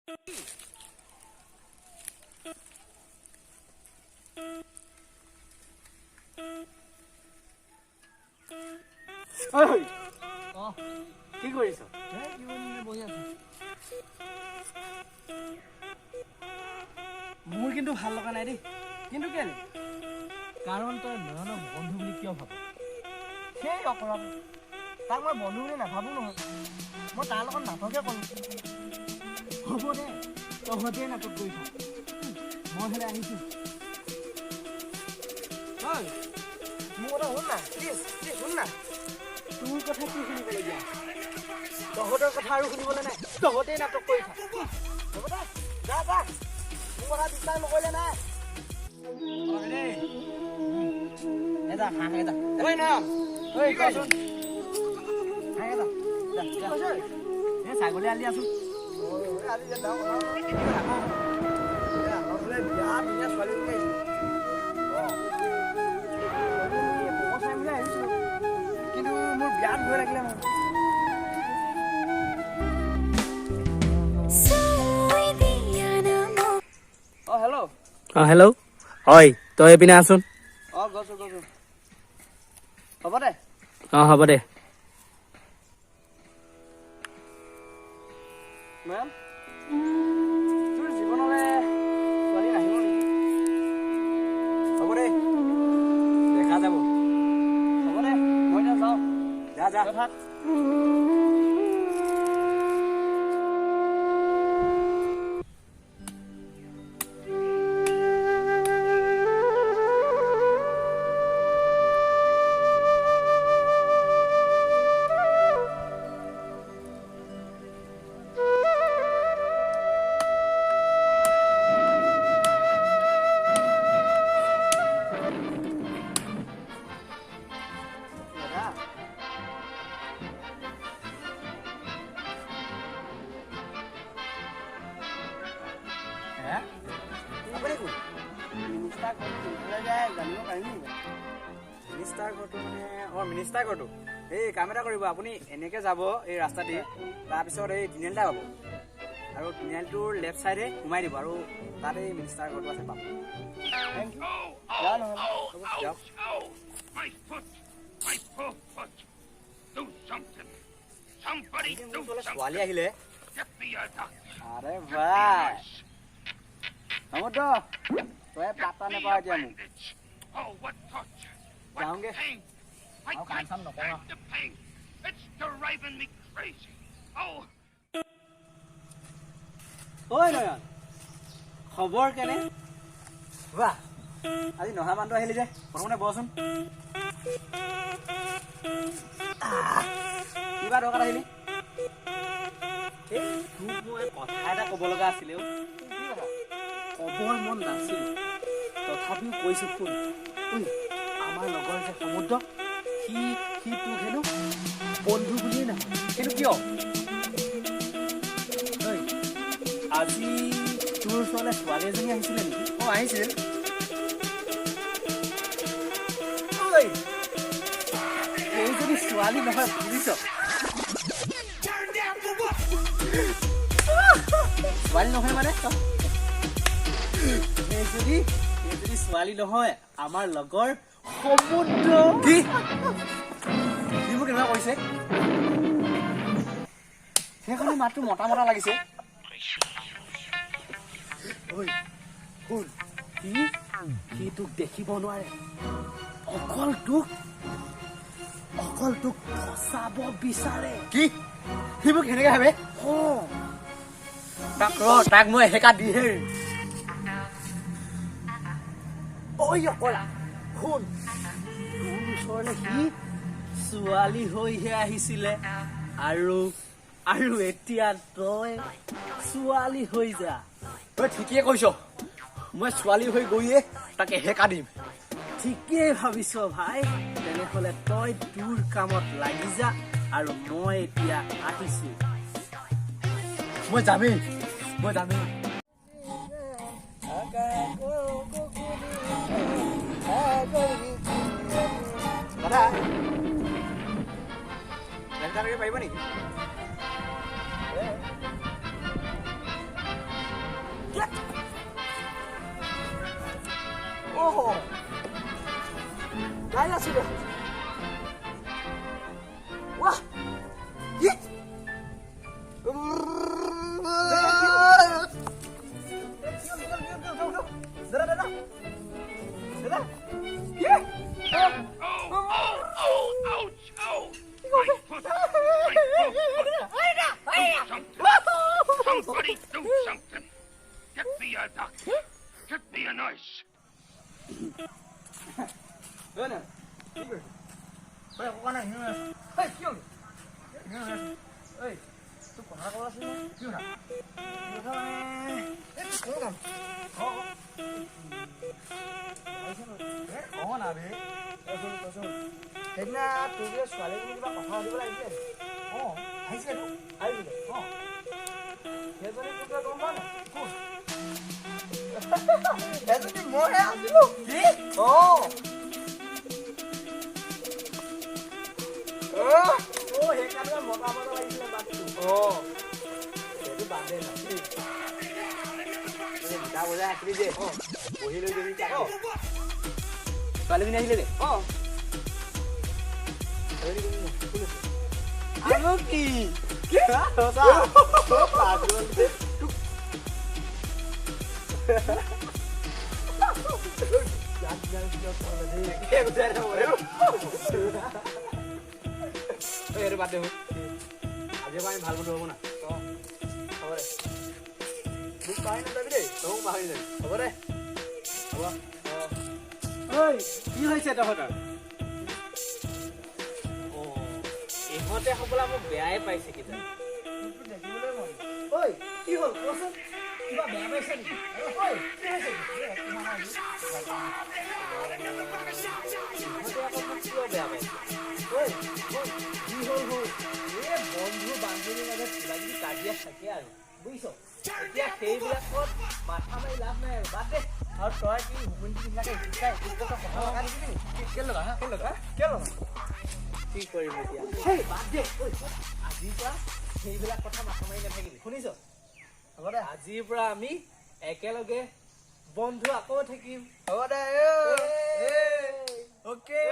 কি কৰিছ? মোৰ কিন্তু ভাল লগা নাই দেই। কিন্তু কেলে? কাৰণ তই নয়নক বন্ধু বুলি কিয় ভাব? সেই অপৰাধ তাক মই বন্ধু বুলি নাভাবো নহয়। মই তাৰ লগত নাটকে কৰোঁ। হ'ব দে, তহঁতেই নাটক কৰি থাক। মই হেলে আহিছোঁ। মোৰ কথা শুন না, প্লিজ শুন না। তোৰ কথা কি শুনিবলগীয়া? তহঁতৰ কথা আৰু শুনিবলৈ নাই। তহঁতেই নাটক কৰি থাক। হ'ব দে, যা যা। মোৰ কথা বিশ্বাস নকৰিলে নাই। ছাগলী আলি আছো। কিন্তু মোৰ বিয়াত ভয় লাগিলে মোৰ। হেল্ল' হয়, তই এইপিনে আছোন। গৈছো হ'ব দে। হ'ব দে। মেম তোৰ জীৱনলৈ ছোৱালী নাহিব নেকি? হ'ব দে, দেখা যাব। হ'ব দে, মই এতিয়া যাওঁ। যা থাক। মিনিষ্টাৰ ঘৰটো এই কাম এটা কৰিব। আপুনি এনেকে যাব এই ৰাস্তা দি, তাৰপিছত এই তিনিআলি এটা পাব আৰু তিনিআলিটোৰ লেফ্ট চাইডে সোমাই দিব আৰু তাত এই মিনিষ্টাৰ ঘৰটো আছে পাব। ছোৱালী আহিলে আৰে ভাই সমুদ্ৰ তই পাত্তা নেপাৱ এতিয়া মোক। যাওঁগে আৰু কাম চাম নকৰা। ঐ নয়ন, খবৰ কেনে? বাহ, আজি নহা মানুহটো আহিলি যে, প্ৰথমতে বচোন। কিবা দৰকাৰ আহিলি? এই তোক মই কথা এটা ক'ব লগা আছিলে। ক'বৰ মন নাছিল, তথাপিও কৈছো শুন। আমাৰ লগৰ যে সমুদ্ৰ, সি তোক হেনো বন্ধু বুলিয়ে নাভাবে। কিন্তু কিয়? আজি তোৰ ওচৰলৈ ছোৱালী এজনী আহিছিলে নেকি? আহিছিল। এই যদি ছোৱালী নহয় বুজিছ, ছোৱালী নহয় মানে এই যদি ছোৱালী নহয় আমাৰ লগৰ সমুদ্ৰ। কি মোক কেনেকুৱা কৰিছে? সেইখনে মাতটো মতা মতা লাগিছে। শুন, সি তোক দেখিব নোৱাৰে, অকল তোক ফচাব বিচাৰে। কি সি মোক সেনেকে ভাবে? তাক মই এহেকা দিহে। শুন, তোৰ ওচৰলে সি ছোৱালী হৈহে আহিছিলে আৰু এতিয়া তই ছোৱালী হৈ যা। তই ঠিকেই কৈছ, মই ছোৱালী হৈ গৈয়ে তাক এহেকা দিম। ঠিকেই ভাবিছ ভাই, তেনেহলে তই তোৰ কামত লাগি যা আৰু মই এতিয়া আহিছো। মই যামেই। দাদা পাৰিব নেকি? গাই আছো দে ৱাহ কি Somebody do something. Get me a doctor. Get me a nurse. সেইদিনা তোৰ যে ছোৱালীজনী কিবা কথা পাতিব লাগিছিলে আহিছিলে আহিছিলে সেইজনী তোৰ গম পোৱা নাই কোন এজনী মইহে আছিলো কি সেইকাৰণে মতা মতা লাগিছিলে বাটটো সেইটো বান্ধে নাই দুটা বজাই আছিলি যে বহি লৈ যাবি ছোৱালীজনী আহিলে দে আৰু কি বাদ দে আজি আমি ভাল বন্ধু হ'ব না হ'ব দে মোক পাহৰি নাযাবি দেই তই পাহৰি যাবি হ'ব দে হ'ব ঐ কি হৈছে তহঁতৰ ইহঁতে হ'বলা মোক বেয়াই পাইছে কিজানি দেখিবলৈ মন ঐ কি হ'ল কচোন কিবা বেয়া পাইছে নেকি ঐ কি হৈছে ইহঁতে আকৌ মোক কিয় বেয়া পাইছে ঐ কি হ'ল এই বন্ধু বান্ধৱীৰ মাজত কিবা কিবি কাজিয়া থাকে আৰু বুজিছ এতিয়া সেইবিলাকত মাথা মাৰি লাভ নাই আৰু বাদ দে আৰু তই কি হুমুন্দি নিচিনাকে শিকাই কথা লগা দিবি কেলে লগা কি কৰিম এতিয়া সেই বাদ দে ঐ আজিৰ পৰা সেইবিলাক কথা মাথা মাৰি নাথাকিবি শুনিছ হ'ব দে আজিৰ পৰা আমি একেলগে বন্ধু আকৌ থাকিম হ'ব দে অ'কে